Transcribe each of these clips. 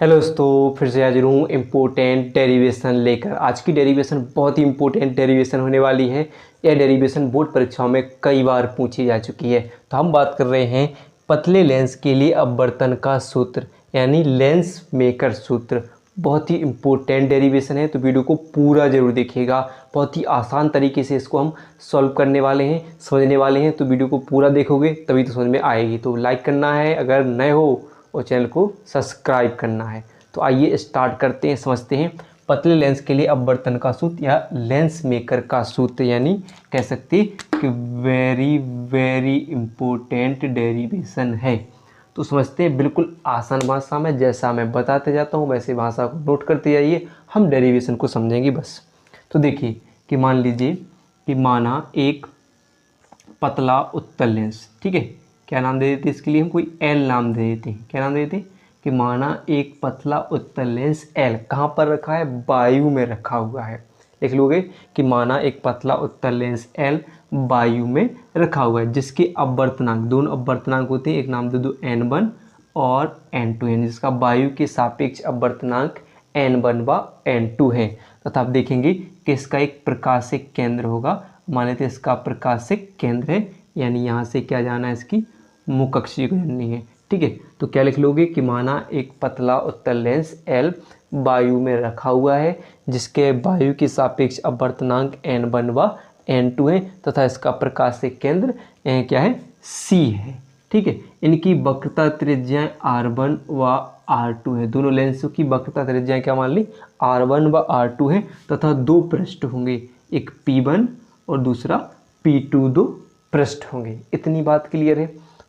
Hello दोस्तों, फिर से हाजिर हूँ इम्पोर्टेंट डेरिवेशन लेकर। आज की डेरिवेशन बहुत ही इम्पोर्टेंट डेरिवेशन होने वाली है। यह डेरिवेशन बोर्ड परीक्षाओं में कई बार पूछी जा चुकी है। तो हम बात कर रहे हैं पतले लेंस के लिए अपवर्तन का सूत्र, यानी लेंस मेकर सूत्र। बहुत ही इम्पोर्टेंट डेरिवेशन है, तो वीडियो को पूरा ज़रूर देखिएगा। बहुत ही आसान तरीके से इसको हम सॉल्व करने वाले हैं, समझने वाले हैं। तो वीडियो को पूरा देखोगे तभी तो समझ में आएगी। तो लाइक करना है अगर नए हो, और चैनल को सब्सक्राइब करना है। तो आइए स्टार्ट करते हैं, समझते हैं पतले लेंस के लिए अपवर्तन का सूत्र या लेंस मेकर का सूत्र, यानी कह सकते हैं कि वेरी वेरी इम्पोर्टेंट डेरिवेशन है। तो समझते हैं, बिल्कुल आसान भाषा में, जैसा मैं बताते जाता हूँ वैसे भाषा को नोट करते जाइए, हम डेरिवेशन को समझेंगे बस। तो देखिए कि मान लीजिए कि माना एक पतला उत्तल लेंस, ठीक है, क्या नाम दे देते इसके लिए, हम कोई एल नाम दे देते हैं। क्या नाम दे देते हैं कि माना एक पतला उत्तल लेंस एल कहाँ पर रखा है, वायु में रखा हुआ है। लिख लोगे कि माना एक पतला उत्तल लेंस एल वायु में रखा हुआ है, जिसके अपवर्तनांक, दोनों अपवर्तनांक होते हैं, एक नाम दे दो n1 और n2, यानी जिसका वायु के सापेक्ष अपवर्तनांक n1 व n2 है। तथा आप देखेंगे कि इसका एक प्रकाशिक केंद्र होगा। माने तो इसका प्रकाशिक केंद्र है, यानी यहाँ से क्या जाना है, इसकी मुकक्षी गुजरनी है। ठीक है, तो क्या लिख लोगे कि माना एक पतला उत्तल लेंस एल वायु में रखा हुआ है, जिसके वायु के सापेक्ष अपवर्तनांक n1 व n2 है, तथा इसका प्रकाशिक केंद्र क्या है, C है। ठीक है, इनकी वक्रता त्रिज्याएं r1 व r2 है। दोनों लेंसों की वक्रता त्रिज्याएं क्या मान ली, r1 व r2 है, तथा दो पृष्ठ होंगे, एक P1 और दूसरा P2, दो पृष्ठ होंगे। इतनी बात क्लियर है।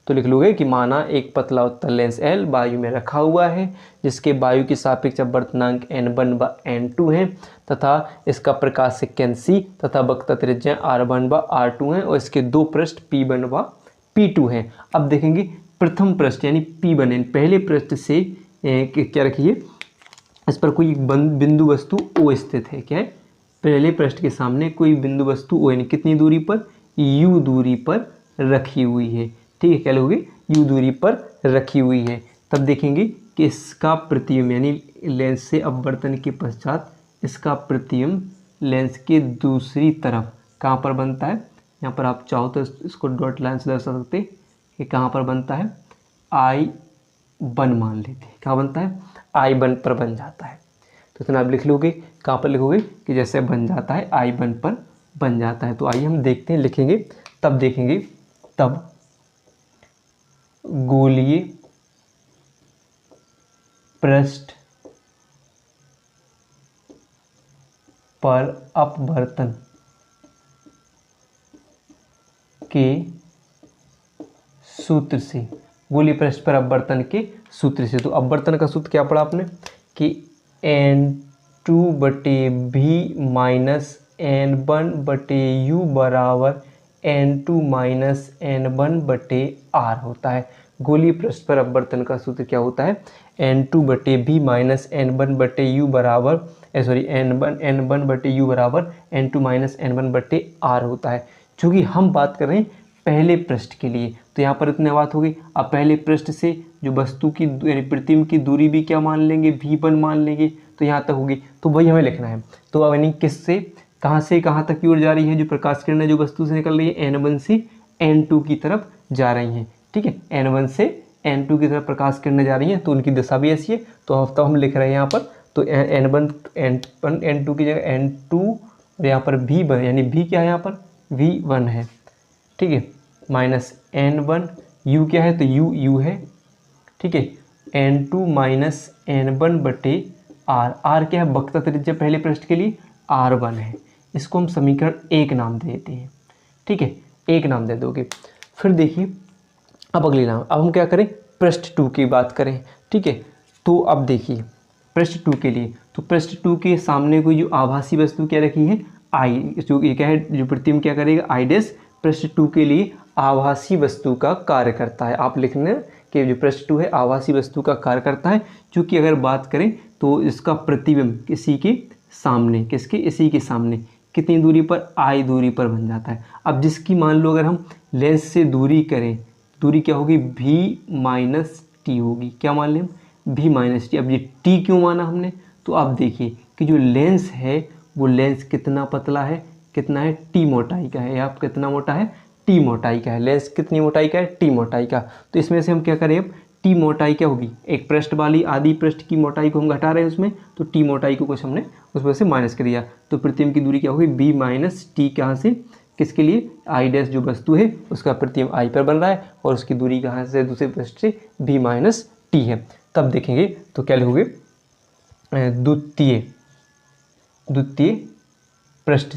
तो लिख लोगे कि माना एक पतला उत्तल लेंस L वायु में रखा हुआ है, जिसके वायु के सापेक्ष अपवर्तनांक n1 व n2 है, तथा इसका प्रकाशिक केंद्र C तथा वक्रता त्रिज्या r1 व r2 है, और इसके दो पृष्ठ P1 व P2 हैं। अब देखेंगे प्रथम पृष्ठ यानी P1, पहले पृष्ठ से क्या रखिए, इस पर कोई बिंदु वस्तु O स्थित है। क्या है, पहले पृष्ठ के सामने कोई बिंदु वस्तु O, यानी कितनी दूरी पर, U दूरी पर रखी हुई है। ठीक है, क्या लोगे, U दूरी पर रखी हुई है। तब देखेंगे कि इसका प्रतिबिंब, यानी लेंस से अपवर्तन के पश्चात इसका प्रतिबिंब लेंस के दूसरी तरफ कहाँ पर बनता है। यहाँ पर आप चाहो तो इसको डॉट लाइन से दर्शा सकते हैं कि कहाँ पर बनता है, I1 मान लेते हैं। कहाँ बनता है, I1 पर बन जाता है। तो इतना आप लिख लोगे, कहाँ पर लिखोगे कि जैसे बन जाता है I1 पर बन जाता है। तो आइए हम देखते हैं, लिखेंगे तब देखेंगे। तब गोलीय पृष्ठ पर अपवर्तन के सूत्र से, गोलीय पृष्ठ पर अपवर्तन के सूत्र से, तो अपवर्तन का सूत्र क्या पढ़ा आपने कि n2/v माइनस n1/u बराबर n2 माइनस n1/r होता है। गोलीय पृष्ठ पर अपवर्तन का सूत्र क्या होता है, n2/v माइनस n1/u बराबर n1/u बराबर n2 माइनस n1/r होता है। चूँकि हम बात कर रहे हैं पहले पृष्ठ के लिए, तो यहाँ पर इतनी बात होगी। अब पहले पृष्ठ से जो वस्तु की यानी प्रतिबिंब की दूरी भी क्या मान लेंगे, v1 मान लेंगे, तो यहाँ तक होगी। तो वही हमें लिखना है। तो अब यानी किससे कहाँ तक की ओर जा रही है, जो प्रकाश किरणें जो वस्तु से निकल रही है, n1 से n2 की तरफ जा रही हैं। ठीक है, n1 से n2 की तरफ प्रकाश किरणें जा रही हैं, तो उनकी दिशा भी ऐसी है। तो अब हम लिख रहे हैं यहाँ पर, तो n1 n2 की जगह n2, और यहाँ पर v1, यानी v क्या है, यहाँ पर v1 है। ठीक है, माइनस n1, u क्या है, तो u है। ठीक है, n2 माइनस n1/r, r क्या है, वक्रता त्रिज्या पहले पृष्ठ के लिए r1 है। इसको हम समीकरण 1 नाम दे देते हैं। ठीक है, 1 नाम दे दोगे। फिर देखिए अब अगली नाम, अब हम क्या करें, पृष्ठ 2 की बात करें। ठीक है, तो अब देखिए पृष्ठ 2 के लिए, तो पृष्ठ 2 के सामने कोई जो आभासी वस्तु क्या रखी है, I, जो ये क्या है, जो प्रतिबिंब क्या करेगा, I डैश पृष्ठ 2 के लिए आभासी वस्तु का कार्य करता है। आप लिखने कि जो पृष्ठ 2 है आभासी वस्तु का कार्य करता है। चूँकि अगर बात करें तो इसका प्रतिबिंब किसी के सामने, किसके, इसी के सामने कितनी दूरी पर, I दूरी पर बन जाता है। अब जिसकी मान लो अगर हम लेंस से दूरी करें, दूरी क्या होगी, v माइनस t होगी। क्या मान लें, भी माइनस टी। अब ये टी क्यों माना हमने, तो आप देखिए कि जो लेंस है वो लेंस कितना पतला है, कितना है, टी मोटाई का है। आप कितना मोटा है, टी मोटाई का है। लेंस कितनी मोटाई का है, टी मोटाई का। तो इसमें से हम क्या करें, अब टी मोटाई क्या होगी, एक पृष्ठ वाली आधी पृष्ठ की मोटाई को हम घटा रहे हैं उसमें, तो टी मोटाई को कुछ हमने उसमें से माइनस कर दिया। तो प्रतिबिंब की दूरी क्या होगी, बी माइनस टी। कहाँ से, किसके लिए, आई डैश जो वस्तु है उसका प्रतिबिंब आई पर बन रहा है और उसकी दूरी कहाँ से, दूसरे पृष्ठ से बी माइनस टी है। तब देखेंगे तो क्या लिखोगे, द्वितीय पृष्ठ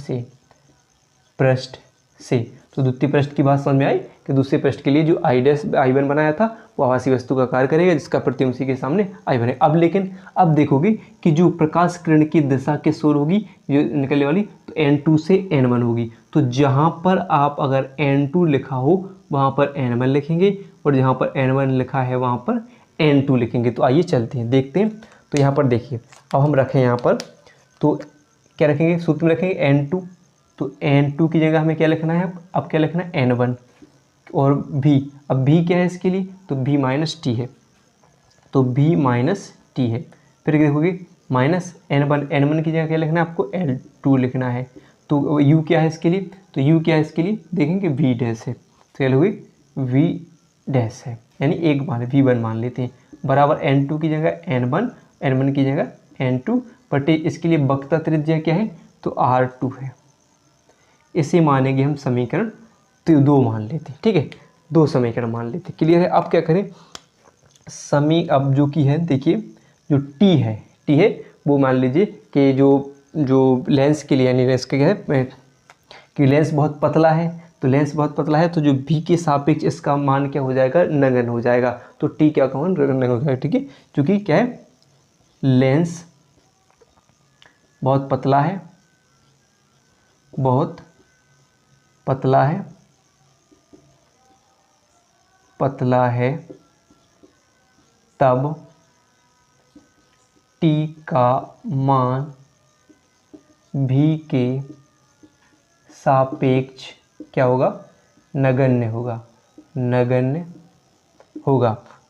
से। तो द्वितीय पृष्ठ की बात समझ में आई कि दूसरे पृष्ठ के लिए जो आई डैश I1 बनाया था वो आभासी वस्तु का कार्य करेगा जिसका प्रतिबिंब उसी के सामने I1 है। अब लेकिन अब देखोगे कि जो प्रकाश किरण की दिशा किस ओर होगी, जो निकलने वाली, तो N2 से N1 होगी। तो जहाँ पर आप अगर N2 लिखा हो वहाँ पर N1 लिखेंगे और जहाँ पर N1 लिखा है वहाँ पर N2 लिखेंगे। तो आइए चलते हैं देखते हैं। तो यहाँ पर देखिए, अब हम रखें यहाँ पर, तो क्या रखेंगे, सूत्र में रखेंगे N2। तो N2 की जगह हमें क्या लिखना है, अब क्या लिखना है, N1 और V। अब V क्या है इसके लिए, तो V माइनस टी है, तो V माइनस टी है। फिर देखोगे माइनस N1 की जगह क्या लिखना है आपको, L2 लिखना है। तो U क्या है इसके लिए, तो U क्या है इसके लिए, देखेंगे V डैश है। तो क्या लिखोगे, V डैश है, यानी एक मान V1 मान लेते हैं, बराबर N2 की जगह N1 की जगह N2 बटे इसके लिए वक्रता त्रिज्या क्या है, तो R2 है। इसे मानेंगे हम समीकरण तो 2 मान लेते हैं, ठीक है, 2 समीकरण मान लेते हैं। क्लियर है। अब क्या करें, अब जो की है देखिए, जो टी है वो मान लीजिए कि जो लेंस के लिए, यानी लेंस का क्या है कि लेंस बहुत पतला है, तो लेंस बहुत पतला है तो जो भी के सापेक्ष इसका मान क्या हो जाएगा, नगण्य हो जाएगा। तो टी क्या का मान नगण्य हो जाएगा, ठीक है, क्योंकि क्या है, लेंस बहुत पतला है, तब टी का मान भी के सापेक्ष क्या होगा, नगण्य होगा।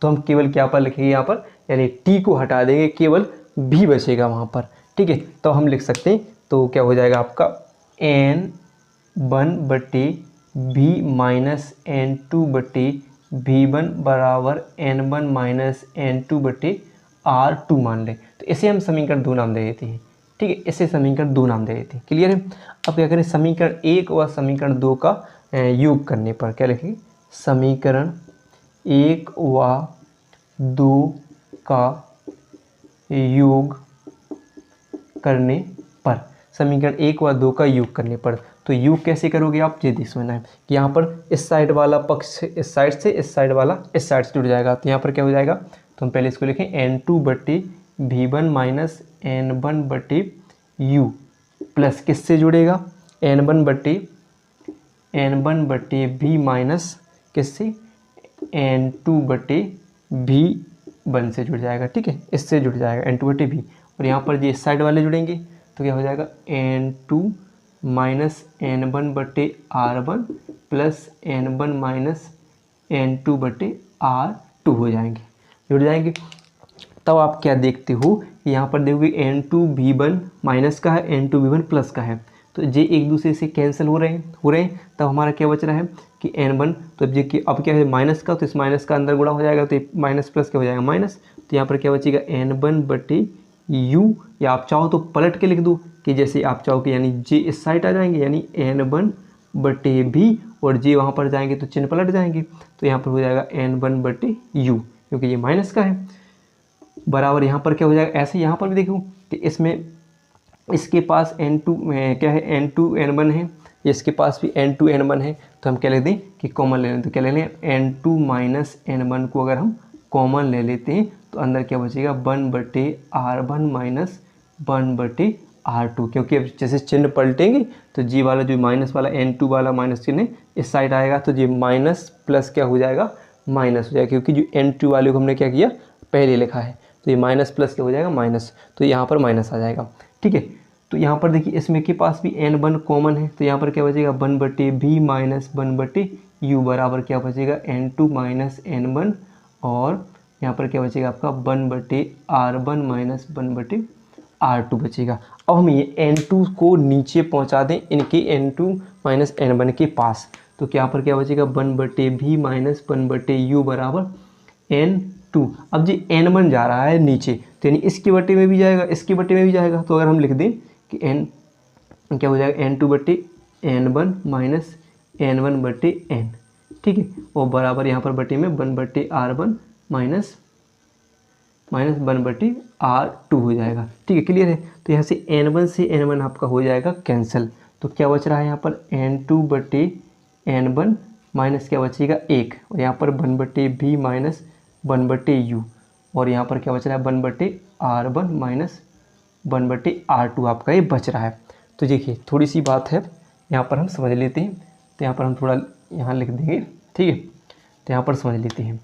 तो हम केवल क्या पर लिखेंगे यहाँ पर, यानी टी को हटा देंगे, केवल भी बचेगा वहाँ पर, ठीक है। तो हम लिख सकते हैं, तो क्या हो जाएगा आपका N1 बटे V माइनस N2 बटे V1 बराबर N1 माइनस N2 बटे R2 मान लें। तो इसे हम समीकरण 2 नाम दे देते हैं, ठीक है, इसे समीकरण 2 नाम दे देते हैं। क्लियर है। अब क्या करें, समीकरण 1 व समीकरण 2 का योग करने पर क्या लिखेंगे, समीकरण 1 व 2 का योग करने पर, समीकरण 1 व 2 का योग करने पर, तो योग कैसे करोगे आप, ये देख समझना है कि यहाँ पर इस साइड वाला पक्ष इस साइड से, इस साइड वाला इस साइड से जुड़ जाएगा। तो यहाँ पर क्या हो जाएगा, तो हम पहले इसको लिखें N2 बटे V1 माइनस N1 बटे U प्लस किससे जुड़ेगा, N1 बटे V माइनस किससे, N2 बटे V1 से जुड़ जाएगा, ठीक है, इससे जुड़ जाएगा N2 बटे V। और यहाँ पर ये इस साइड वाले जुड़ेंगे तो क्या हो जाएगा, N2 माइनस N1 बटे R1 plus N1 minus N2 बटे R2 हो जाएंगे, जुड़ जाएंगे। तब आप क्या देखते हो कि यहाँ पर देखोगे N2 V1 माइनस का है, N2 V1 प्लस का है, तो ये एक दूसरे से कैंसिल हो रहे हैं। तब हमारा क्या बच रहा है कि N1, तो अब क्या है माइनस का, तो इस माइनस का अंदर गुणा हो जाएगा, तो माइनस प्लस क्या हो जाएगा, माइनस। तो यहाँ पर क्या बचेगा, N1 बटे U, या आप चाहो तो पलट के लिख दो कि जैसे आप चाहो कि यानी जे इस साइड आ जाएंगे, यानी N1 बटे V और जे वहाँ पर जाएंगे तो चिन्ह पलट जाएंगे। तो यहाँ पर हो जाएगा N1 बटे U, क्योंकि ये माइनस का है, बराबर यहाँ पर क्या हो जाएगा, ऐसे यहाँ पर भी देखो कि इसमें इसके पास N2 क्या है, N2 N1 है, इसके पास भी N2 N1 है, तो हम क्या ले दें कि कॉमन ले लें। तो क्या ले लें, N2 माइनस N1 को अगर हम कॉमन ले लेते हैं तो अंदर क्या बचेगा, 1 बटे R1 माइनस 1 बटे R2, क्योंकि अब जैसे चिन्ह पलटेंगे तो जी वाला जो माइनस वाला N2 वाला माइनस चिन्ह इस साइड आएगा, तो जी माइनस प्लस क्या हो जाएगा, माइनस हो जाएगा, क्योंकि जो N2 वाले को हमने क्या किया, पहले लिखा है, तो ये माइनस प्लस क्या हो जाएगा, माइनस, तो यहाँ पर माइनस आ जाएगा, ठीक है। तो यहाँ पर देखिए इसमें के पास भी N1 कॉमन है, तो यहाँ पर क्या बचेगा, 1 बटे V माइनस 1 बटे U बराबर क्या बचेगा, N2 माइनस N1 और यहाँ पर क्या बचेगा आपका 1/R1 माइनस 1/R2 बचेगा। अब हम ये N2 को नीचे पहुँचा दें इनके N2 माइनस N1 के पास, तो क्या पर क्या बचेगा 1/V माइनस 1/U बराबर N2। अब जी N1 जा रहा है नीचे, तो यानी इसके बटे में भी जाएगा, इसके बटे में भी जाएगा, तो अगर हम लिख दें कि N क्या हो जाएगा N2/N1 माइनस N1/N, ठीक है, और बराबर यहाँ पर बटे में 1/R1 माइनस 1/R2 हो जाएगा। ठीक है, क्लियर है। तो यहाँ से N1 से N1 आपका हो जाएगा कैंसिल, तो क्या बच रहा है यहाँ पर N2/N1 माइनस क्या बचेगा 1, और यहाँ पर 1/V माइनस 1/U, और यहाँ पर क्या बच रहा है 1/R1 माइनस 1/R2 आपका ये बच रहा है। तो देखिए थोड़ी सी बात है यहाँ पर हम समझ लेते हैं, तो यहाँ पर हम थोड़ा यहाँ लिख देंगे, ठीक है, तो यहाँ पर समझ लेते हैं।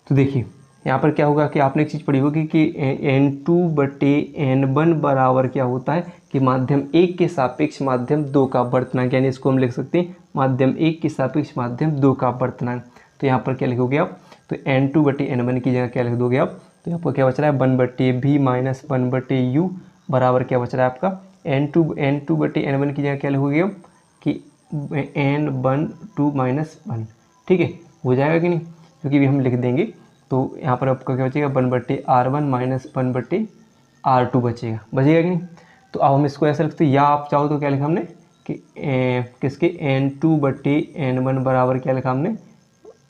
तो देखिए यहाँ पर क्या होगा कि आपने एक चीज़ पढ़ी होगी कि N2/N1 बराबर क्या होता है कि माध्यम 1 के सापेक्ष माध्यम 2 का अपवर्तनांक, यानी इसको हम लिख सकते हैं माध्यम 1 के सापेक्ष माध्यम 2 का अपवर्तनांक। तो यहाँ पर क्या लिखोगे आप, तो N2/N1 की जगह क्या लिख दोगे आप, तो यहाँ पर क्या बच रहा है 1/V माइनस 1/U बराबर क्या बच रहा है आपका N2/N1 की जगह क्या लिखोगे आप कि N1/2 माइनस 1, ठीक है, हो जाएगा कि नहीं, क्योंकि भी हम लिख देंगे तो यहाँ पर आपका क्या बचेगा 1/R1 माइनस 1/R2 बचेगा कि नहीं। तो अब हम इसको ऐसा लिखते हैं, या आप चाहो तो क्या लिखा हमने कि किसके N2/N1 बराबर क्या लिखा हमने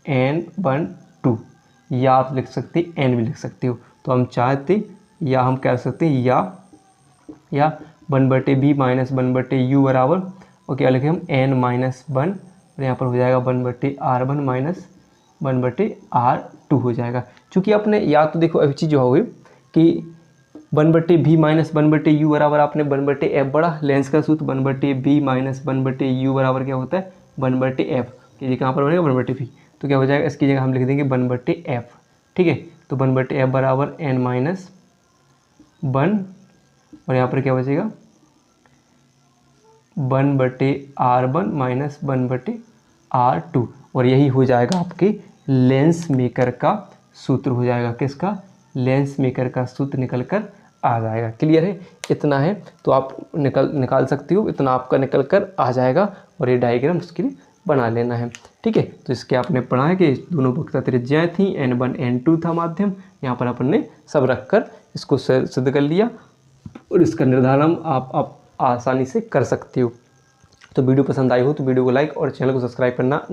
N1/2, या आप लिख सकते N भी लिख सकते हो। तो हम चाहते या हम कह सकते हैं या 1/V माइनस 1/U बराबर, और क्या लिखें हम N-1, और यहाँ पर हो जाएगा 1/R1 माइनस 1/R2 हो जाएगा। चूँकि आपने या तो देखो अभी चीज़ जो होगी कि 1/V माइनस 1/U बराबर आपने 1/F बड़ा लेंस का सूत्र 1/V माइनस 1/U बराबर क्या होता है 1/F, कि ये कहाँ पर बनेगा 1/V, तो क्या हो जाएगा इसकी जगह हम लिख देंगे 1/F, ठीक है। तो 1/F बराबर N-1, और यहाँ पर क्या बचेगा 1/R1 माइनस 1/R2, और यही हो जाएगा आपके लेंस मेकर का सूत्र हो जाएगा, किसका, लेंस मेकर का सूत्र निकल कर आ जाएगा। क्लियर है, इतना है तो आप निकाल सकते हो, इतना आपका निकल कर आ जाएगा, और ये डायग्राम उसके लिए बना लेना है, ठीक है। तो इसके आपने पढ़ा है कि दोनों वक्ता त्रिज्याएं थी, N1 N2 था माध्यम, यहाँ पर अपन ने सब रख कर इसको सिद्ध कर लिया, और इसका निर्धारण आप आसानी से कर सकते हो। तो वीडियो पसंद आई हो तो वीडियो को लाइक और चैनल को सब्सक्राइब करना